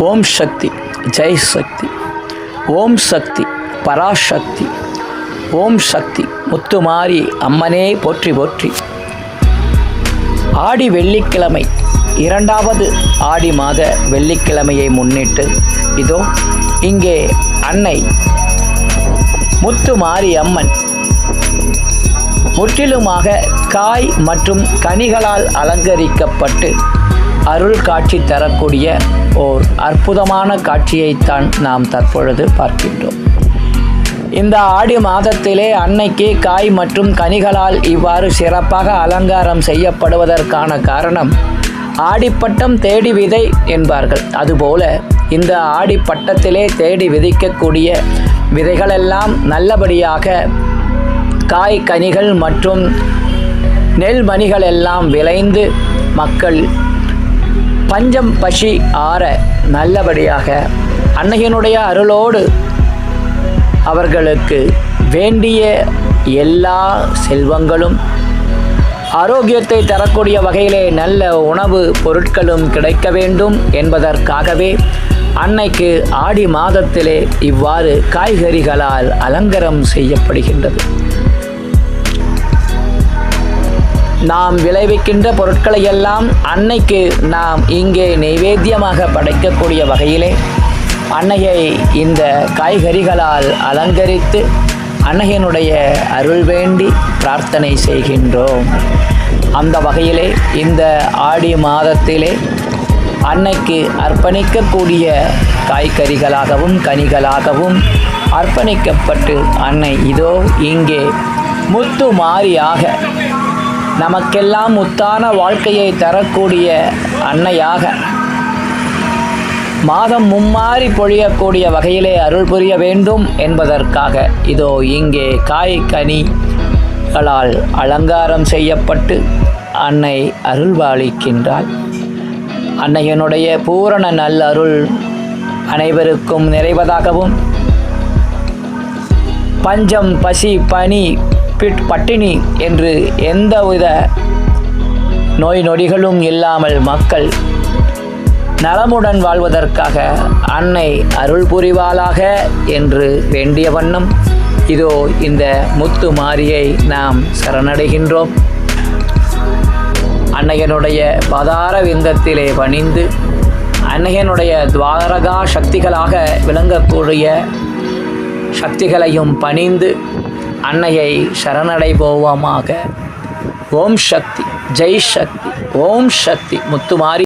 ஓம் சக்தி, ஜெய் சக்தி, ஓம் சக்தி, பராசக்தி, ஓம் சக்தி, முத்துமாரி அம்மனே போற்றி போற்றி. ஆடி வெள்ளிக்கிழமை, இரண்டாவது ஆடி மாத வெள்ளிக்கிழமையை முன்னிட்டு இதோ இங்கே அன்னை முத்துமாரி அம்மன் முற்றிலுமாக காய் மற்றும் கனிகளால் அலங்கரிக்கப்பட்டு அருள் காட்சி தரக்கூடிய ஓர் அற்புதமான காட்சியைத்தான் நாம் தற்பொழுது பார்க்கின்றோம். இந்த ஆடி மாதத்திலே அன்னைக்கு காய் மற்றும் கனிகளால் இவ்வாறு சிறப்பாக அலங்காரம் செய்யப்படுவதற்கான காரணம் ஆடிப்பட்டம் தேடி விதை என்பார்கள். அதுபோல இந்த ஆடிப்பட்டத்திலே தேடி விதைக்கக்கூடிய விதைகளெல்லாம் நல்லபடியாக காய் கனிகள் மற்றும் நெல் மணிகள் எல்லாம் விளைந்து மக்கள் பஞ்சம் பசி ஆற நல்லபடியாக அன்னையினுடைய அருளோடு அவர்களுக்கு வேண்டிய எல்லா செல்வங்களும் ஆரோக்கியத்தை தரக்கூடிய வகையிலே நல்ல உணவு பொருட்களும் கிடைக்க வேண்டும் என்பதற்காகவே அன்னைக்கு ஆடி மாதத்திலே இவ்வாறு காய்கறிகளால் அலங்காரம் செய்யப்படுகின்றது. நாம் விளைவிக்கின்ற பொருட்களை எல்லாம் அன்னைக்கு நாம் இங்கே நைவேத்தியமாக படைக்கக்கூடிய வகையிலே அன்னையை இந்த காய்கறிகளால் அலங்கரித்து அன்னையினுடைய அருள் வேண்டி பிரார்த்தனை செய்கின்றோம். அந்த வகையிலே இந்த ஆடி மாதத்திலே அன்னைக்கு அர்ப்பணிக்கக்கூடிய காய்கறிகளாகவும் கனிகளாகவும் அர்ப்பணிக்கப்பட்டு அன்னை இதோ இங்கே முத்துமாரியாக நமக்கெல்லாம் முத்தான வாழ்க்கையை தரக்கூடிய அன்னையாக மாதம் மும்மாறி பொழியக்கூடிய வகையிலே அருள் புரிய வேண்டும் என்பதற்காக இதோ இங்கே காய் கனிகளால் அலங்காரம் செய்யப்பட்டு அன்னை அருள்வாளிக்கின்றாள். அன்னையினுடைய பூரண நல் அருள் அனைவருக்கும் நிறைவதாகவும் பஞ்சம் பசி பனி பட்டினி என்று எந்தவித நோய் நொடிகளும் இல்லாமல் மக்கள் நலமுடன் வாழ்வதற்காக அன்னை அருள் புரிவாளாக என்று வேண்டிய வண்ணம் இதோ இந்த முத்து மாரியை நாம் சரணடைகின்றோம். அன்னையனுடைய பாதார விந்தத்திலே பணிந்து அன்னையனுடைய துவாரகா சக்திகளாக விளங்கக்கூடிய சக்திகளையும் பணிந்து அன்னையை சரணடைபோவமாக. ஓம் சக்தி, ஜெய் சக்தி, ஓம் சக்தி, முத்துமாரி.